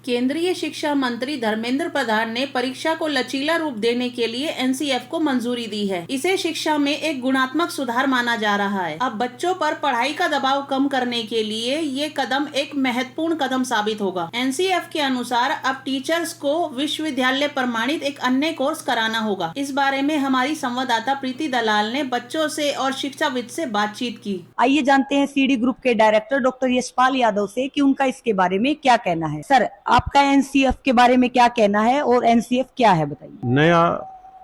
केंद्रीय शिक्षा मंत्री धर्मेंद्र प्रधान ने परीक्षा को लचीला रूप देने के लिए एनसीएफ को मंजूरी दी है। इसे शिक्षा में एक गुणात्मक सुधार माना जा रहा है। अब बच्चों पर पढ़ाई का दबाव कम करने के लिए ये कदम एक महत्वपूर्ण कदम साबित होगा। एनसीएफ के अनुसार अब टीचर्स को विश्वविद्यालय प्रमाणित एक अन्य कोर्स कराना होगा। इस बारे में हमारी संवाददाता प्रीति दलाल ने बच्चों से और शिक्षाविद से बातचीत की। आइए जानते हैं सीडी ग्रुप के डायरेक्टर डॉक्टर यशपाल यादव से कि उनका इसके बारे में क्या कहना है। सर, आपका एनसीएफ के बारे में क्या कहना है और एनसीएफ क्या है, बताइए। नया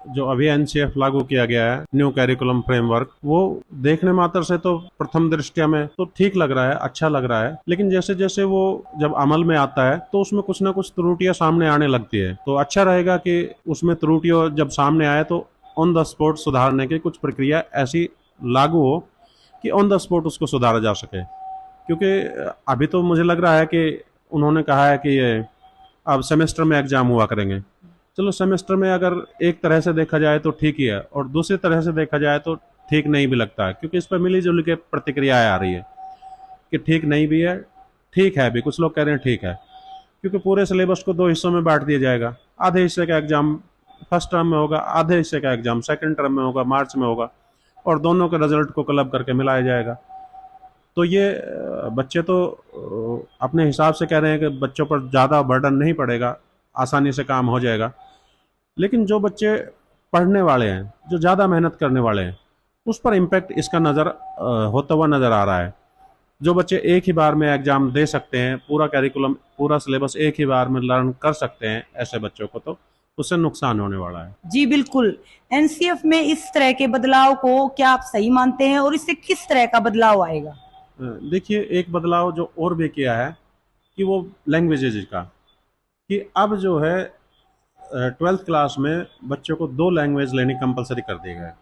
जो अभी एनसीएफ लागू किया गया है, न्यू कैरिकुलम फ्रेमवर्क, वो देखने मात्र से तो प्रथम दृष्टया में तो ठीक लग रहा है, अच्छा लग रहा है, लेकिन जैसे जैसे वो जब अमल में आता है तो उसमें कुछ ना कुछ त्रुटियां सामने आने लगती है। तो अच्छा रहेगा कि उसमें त्रुटियां जब सामने आए तो ऑन द स्पॉट सुधारने की कुछ प्रक्रिया ऐसी लागू हो कि ऑन द स्पॉट उसको सुधारा जा सके। क्योंकि अभी तो मुझे लग रहा है कि उन्होंने कहा है कि ये अब सेमेस्टर में एग्जाम हुआ करेंगे। चलो, सेमेस्टर में अगर एक तरह से देखा जाए तो ठीक ही है, और दूसरी तरह से देखा जाए तो ठीक नहीं भी लगता है, क्योंकि इस पर मिली जुली के प्रतिक्रियाएं आ रही है कि ठीक नहीं भी है, ठीक है भी। कुछ लोग कह रहे हैं ठीक है, क्योंकि पूरे सिलेबस को 2 हिस्सों में बांट दिया जाएगा। आधे हिस्से का एग्जाम फर्स्ट टर्म में होगा, आधे हिस्से का एग्जाम सेकेंड टर्म में होगा, मार्च में होगा, और दोनों के रिजल्ट को क्लब करके मिलाया जाएगा। तो ये बच्चे तो अपने हिसाब से कह रहे हैं कि बच्चों पर ज़्यादा बर्डन नहीं पड़ेगा, आसानी से काम हो जाएगा। लेकिन जो बच्चे पढ़ने वाले हैं, जो ज़्यादा मेहनत करने वाले हैं, उस पर इम्पैक्ट इसका होता हुआ नज़र आ रहा है। जो बच्चे एक ही बार में एग्ज़ाम दे सकते हैं, पूरा कैरिकुलम, पूरा सिलेबस एक ही बार में लर्न कर सकते हैं, ऐसे बच्चों को तो उससे नुकसान होने वाला है। जी बिल्कुल। एनसीएफ में इस तरह के बदलाव को क्या आप सही मानते हैं और इससे किस तरह का बदलाव आएगा? देखिए, एक बदलाव जो और भी किया है कि वो लैंग्वेजेज का, कि अब जो है 12th क्लास में बच्चों को 2 लैंग्वेज लेनी कंपलसरी कर दी गई है।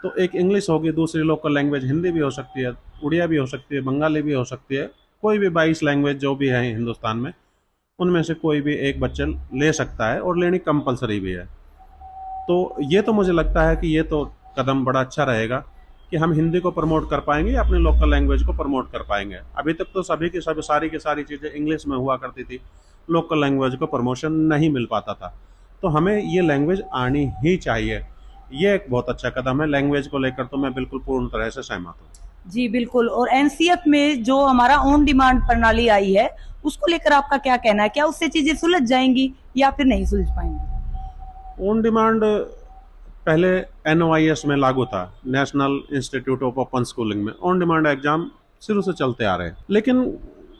तो एक इंग्लिश होगी, दूसरी लोकल लैंग्वेज हिंदी भी हो सकती है, उड़िया भी हो सकती है, बंगाली भी हो सकती है, कोई भी 22 लैंग्वेज जो भी है हिंदुस्तान में, उनमें से कोई भी एक बच्चा ले सकता है, और लेनी कंपलसरी भी है। तो ये तो मुझे लगता है कि ये तो कदम बड़ा अच्छा रहेगा कि हम हिंदी को प्रमोट कर पाएंगे या अपने लोकल लैंग्वेज को प्रमोट कर पाएंगे। अभी तक तो सभी की सारी की सारी चीज़ें इंग्लिश में हुआ करती थी, लोकल लैंग्वेज को प्रमोशन नहीं मिल पाता था। तो हमें ये लैंग्वेज आनी ही चाहिए। ये एक बहुत अच्छा कदम है। लैंग्वेज को लेकर तो मैं बिल्कुल पूर्ण तरह से सहमत हूँ। जी बिल्कुल। और एनसीएफ में जो हमारा ऑन डिमांड प्रणाली आई है, उसको लेकर आपका क्या कहना है? क्या उससे चीजें सुलझ जाएंगी या फिर नहीं सुलझ पाएंगी? ऑन डिमांड पहले NOIS में लागू था, national institute of open schooling में ऑन डिमांड एग्जाम शुरू से चलते आ रहे हैं, लेकिन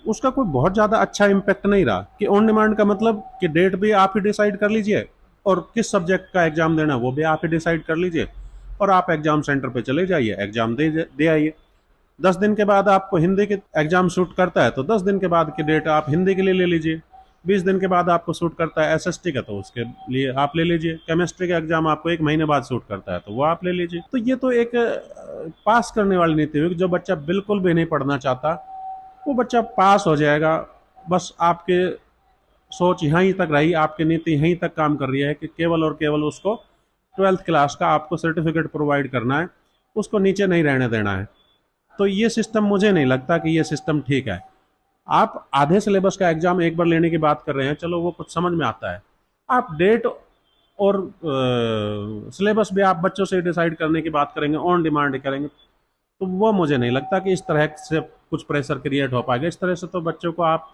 उसका कोई बहुत ज़्यादा अच्छा इम्पैक्ट नहीं रहा। कि ऑन डिमांड का मतलब कि डेट भी आप ही डिसाइड कर लीजिए, और किस सब्जेक्ट का एग्जाम देना वो भी आप ही डिसाइड कर लीजिए, और आप एग्जाम सेंटर पे चले जाइए, एग्जाम दे आइए। 10 दिन के बाद आपको हिंदी के एग्जाम शूट करता है तो 10 दिन के बाद की डेट आप हिंदी के लिए ले लीजिए। 20 दिन के बाद आपको शूट करता है SST का, तो उसके लिए आप ले लीजिए। केमिस्ट्री का एग्जाम आपको 1 महीने बाद शूट करता है तो वो आप ले लीजिए। तो ये तो एक पास करने वाली नीति हुई। जो बच्चा बिल्कुल भी नहीं पढ़ना चाहता, वो बच्चा पास हो जाएगा। बस आपके सोच यहीं तक रही, आपकी नीति यहीं तक काम कर रही है कि केवल और केवल उसको 12th क्लास का आपको सर्टिफिकेट प्रोवाइड करना है, उसको नीचे नहीं रहने देना है। तो ये सिस्टम, मुझे नहीं लगता कि ये सिस्टम ठीक है। आप आधे सिलेबस का एग्जाम एक बार लेने की बात कर रहे हैं, चलो वो कुछ समझ में आता है। आप डेट और सिलेबस भी आप बच्चों से डिसाइड करने की बात करेंगे, ऑन डिमांड करेंगे, तो वो मुझे नहीं लगता कि इस तरह से कुछ प्रेशर क्रिएट हो पाएगा। इस तरह से तो बच्चों को आप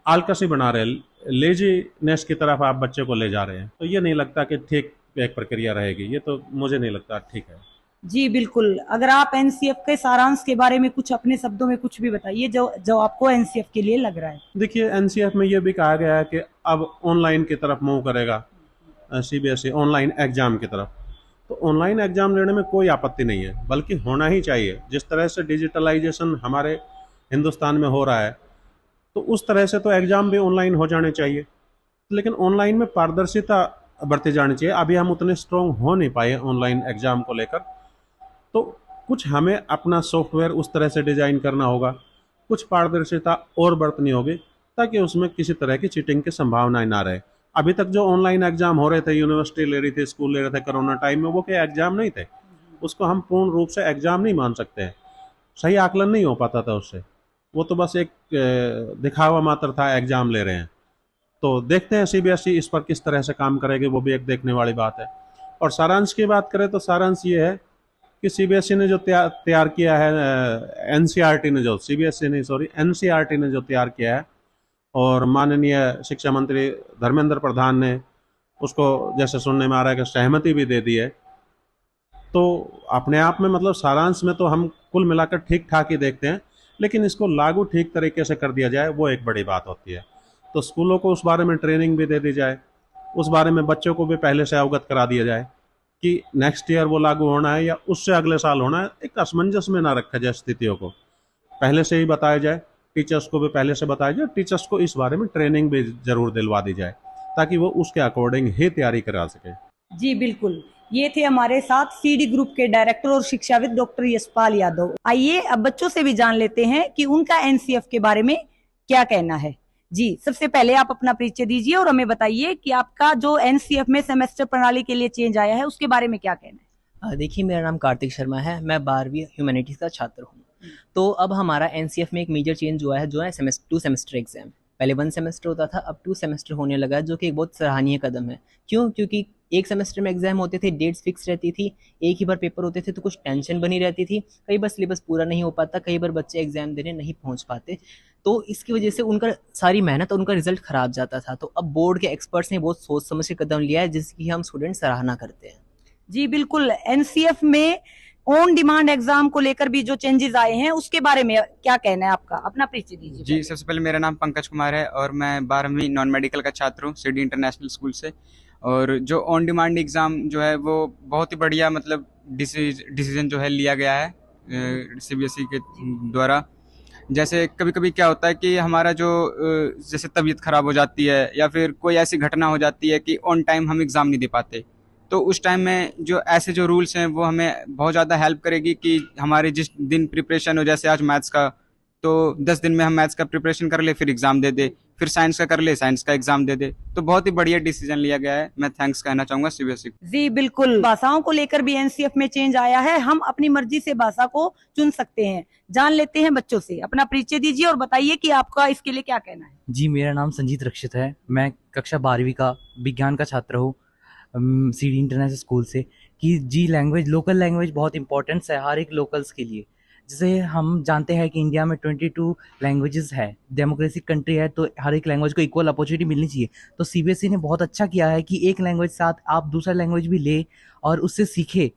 आलकसी बना रहे हैं, लेजीनेस की तरफ आप बच्चे को ले जा रहे हैं। तो ये नहीं लगता कि ठीक एक प्रक्रिया रहेगी। ये तो मुझे नहीं लगता ठीक है। जी बिल्कुल। अगर आप एनसीएफ के सारांश के बारे में कुछ अपने शब्दों में कुछ भी बताइए जो आपको एनसीएफ के लिए लग रहा है। देखिए, एनसीएफ में ये भी कहा गया है कि अब ऑनलाइन की तरफ मूव करेगा, CBSE ऑनलाइन एग्जाम की तरफ। तो ऑनलाइन एग्जाम लेने में कोई आपत्ति नहीं है, बल्कि होना ही चाहिए। जिस तरह से डिजिटलाइजेशन हमारे हिंदुस्तान में हो रहा है, तो उस तरह से तो एग्जाम भी ऑनलाइन हो जाने चाहिए। लेकिन ऑनलाइन में पारदर्शिता बरती जानी चाहिए। अभी हम उतने स्ट्रॉन्ग हो नहीं पाए ऑनलाइन एग्जाम को लेकर, तो कुछ हमें अपना सॉफ्टवेयर उस तरह से डिजाइन करना होगा, कुछ पारदर्शिता और बरतनी होगी, ताकि उसमें किसी तरह की चीटिंग की संभावना ना रहे। अभी तक जो ऑनलाइन एग्जाम हो रहे थे, यूनिवर्सिटी ले रही थी, स्कूल ले रहे थे कोरोना टाइम में, वो क्या एग्जाम नहीं थे? उसको हम पूर्ण रूप से एग्जाम नहीं मान सकते हैं। सही आकलन नहीं हो पाता था उससे। वो तो बस एक दिखावा मात्र था, एग्जाम ले रहे हैं। तो देखते हैं सीबीएसई इस पर किस तरह से काम करेगी, वो भी एक देखने वाली बात है। और सारांश की बात करें तो सारांश ये है कि सीबीएसई ने जो तैयार किया है, एनसीईआरटी ने जो एनसीईआरटी ने जो तैयार किया है, और माननीय शिक्षा मंत्री धर्मेंद्र प्रधान ने उसको जैसे सुनने में आ रहा है कि सहमति भी दे दी है, तो अपने आप में मतलब सारांश में तो हम कुल मिलाकर ठीक ठाक ही देखते हैं, लेकिन इसको लागू ठीक तरीके से कर दिया जाए वो एक बड़ी बात होती है। तो स्कूलों को उस बारे में ट्रेनिंग भी दे दी जाए, उस बारे में बच्चों को भी पहले से अवगत करा दिया जाए कि नेक्स्ट ईयर वो लागू होना है या उससे अगले साल होना है। एक असमंजस में ना रखा जाए स्थितियों को, पहले से ही बताया जाए, टीचर्स को भी पहले से बताया जाए, टीचर्स को इस बारे में ट्रेनिंग भी जरूर दिलवा दी जाए ताकि वो उसके अकॉर्डिंग ही तैयारी करा सके। जी बिल्कुल, ये थे हमारे साथ सीडी ग्रुप के डायरेक्टर और शिक्षाविद डॉक्टर यशपाल यादव। आइए अब बच्चों से भी जान लेते हैं कि उनका एनसीएफ के बारे में क्या कहना है। जी, सबसे पहले आप अपना परिचय दीजिए और हमें बताइए कि आपका जो एनसीएफ में सेमेस्टर प्रणाली के लिए चेंज आया है उसके बारे में क्या कहना है। देखिए, मेरा नाम कार्तिक शर्मा है, मैं 12वीं ह्यूमैनिटीज़ का छात्र हूँ। तो अब हमारा एनसीएफ में एक मेजर चेंज हुआ है जो है 2 सेमेस्टर एग्जाम। पहले 1 सेमेस्टर होता था, अब 2 सेमेस्टर होने लगा है, जो कि एक बहुत सराहनीय कदम है। क्यों? क्योंकि एक सेमेस्टर में एग्जाम होते थे, डेट्स फिक्स रहती थी, एक ही बार पेपर होते थे, तो कुछ टेंशन बनी रहती थी, कई बार सिलेबस पूरा नहीं हो पाता, कई बार बच्चे एग्जाम देने नहीं पहुंच पाते, तो इसकी वजह से उनका सारी मेहनत और उनका रिजल्ट खराब जाता था। तो अब बोर्ड के एक्सपर्ट्स ने बहुत सोच समझ के कदम लिया है जिसकी हम स्टूडेंट सराहना करते हैं। जी बिल्कुल, एनसीएफ में ऑन डिमांड एग्जाम को लेकर भी जो चेंजेस आए हैं उसके बारे में क्या कहना है आपका, अपना परिचय दीजिए। जी, सबसे पहले मेरा नाम पंकज कुमार है और मैं 12वीं नॉन मेडिकल का छात्र हूँ सिटी इंटरनेशनल स्कूल से। और जो ऑन डिमांड एग्ज़ाम जो है वो बहुत ही बढ़िया मतलब डिसीजन जो है लिया गया है सीबीएसई के द्वारा। जैसे कभी कभी क्या होता है कि हमारा जो जैसे तबीयत ख़राब हो जाती है या फिर कोई ऐसी घटना हो जाती है कि ऑन टाइम हम एग्ज़ाम नहीं दे पाते, तो उस टाइम में जो ऐसे जो रूल्स हैं वो हमें बहुत ज़्यादा हेल्प करेगी कि हमारे जिस दिन प्रिपरेशन हो, जैसे आज मैथ्स का, तो 10 दिन में हम मैथ्स का प्रिपरेशन कर ले, फिर एग्ज़ाम दे दे, फिर साइंस का कर ले, साइंस का एग्ज़ाम दे दे। तो बहुत ही बढ़िया डिसीजन लिया गया है, मैं थैंक्स कहना चाहूँगा सीबीएसई को। जी बिल्कुल, भाषाओं को लेकर भी एनसीएफ में चेंज आया है, हम अपनी मर्जी से भाषा को चुन सकते हैं। जान लेते हैं बच्चों से, अपना परिचय दीजिए और बताइए कि आपका इसके लिए क्या कहना है। जी, मेरा नाम संजीत रक्षित है, मैं कक्षा 12वीं का विज्ञान का छात्र हूँ सीडी इंटरनेशनल स्कूल से। कि जी लैंग्वेज, लोकल लैंग्वेज बहुत इंपॉर्टेंट है हर एक लोकल्स के लिए। जैसे हम जानते हैं कि इंडिया में 22 लैंग्वेजेस है, डेमोक्रेटिक कंट्री है, तो हर एक लैंग्वेज को इक्वल अपॉर्चुनिटी मिलनी चाहिए। तो सीबीएसई ने बहुत अच्छा किया है कि एक लैंग्वेज साथ आप दूसरा लैंग्वेज भी ले और उससे सीखे।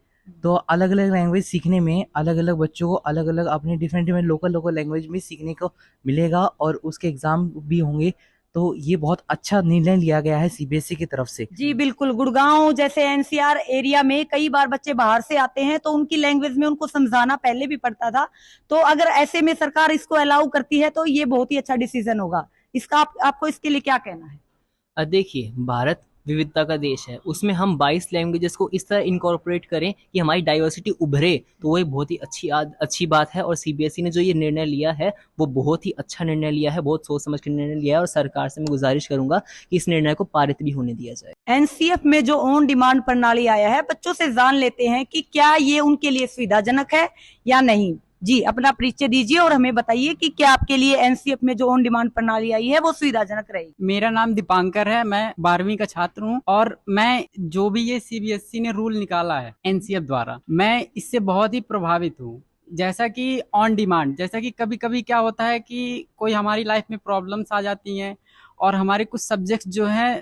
तो अलग अलग लैंग्वेज सीखने में अलग अलग बच्चों को अलग अलग अपने डिफरेंट लोकल लैंग्वेज में सीखने को मिलेगा और उसके एग्ज़ाम भी होंगे। तो ये बहुत अच्छा निर्णय लिया गया है सीबीएसई की तरफ से। जी बिल्कुल, गुड़गांव जैसे एनसीआर एरिया में कई बार बच्चे बाहर से आते हैं तो उनकी लैंग्वेज में उनको समझाना पहले भी पड़ता था, तो अगर ऐसे में सरकार इसको अलाउ करती है तो ये बहुत ही अच्छा डिसीजन होगा। इसका आपको इसके लिए क्या कहना है। देखिए, भारत विविधता का देश है, उसमें हम 22 लैंग्वेजेस को इस तरह इनकॉर्पोरेट करें कि हमारी डाइवर्सिटी उभरे, तो वो एक बहुत ही अच्छी बात है। और सीबीएसई ने जो ये निर्णय लिया है वो बहुत ही अच्छा निर्णय लिया है, बहुत सोच समझ कर निर्णय लिया है, और सरकार से मैं गुजारिश करूंगा कि इस निर्णय को पारित भी होने दिया जाए। एनसीएफ में जो ऑन डिमांड प्रणाली आया है, बच्चों से जान लेते हैं कि क्या ये उनके लिए सुविधाजनक है या नहीं। जी, अपना परिचय दीजिए और हमें बताइए कि क्या आपके लिए एनसीएफ में जो ऑन डिमांड प्रणाली आई है वो सुविधाजनक रहेगी। मेरा नाम दीपांकर है, मैं 12वीं का छात्र हूँ और मैं जो भी ये सीबीएसई ने रूल निकाला है एनसीएफ द्वारा, मैं इससे बहुत ही प्रभावित हूँ। जैसा कि ऑन डिमांड, जैसा कि कभी कभी क्या होता है कि कोई हमारी लाइफ में प्रॉब्लम्स आ जाती हैं और हमारे कुछ सब्जेक्ट्स जो हैं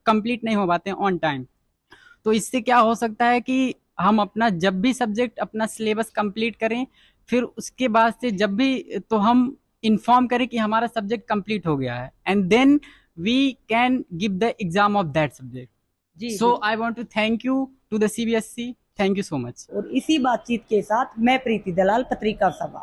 कंप्लीट नहीं हो पाते हैं ऑन टाइम, तो इससे क्या हो सकता है कि हम अपना जब भी सब्जेक्ट अपना सिलेबस कंप्लीट करें, फिर उसके बाद से जब भी तो हम इन्फॉर्म करें कि हमारा सब्जेक्ट कंप्लीट हो गया है, and then we can give the exam of that subject. So I want to thank you to the CBSE, thank you so much. और इसी बातचीत के साथ मैं प्रीति दलाल, पत्रिका सभा।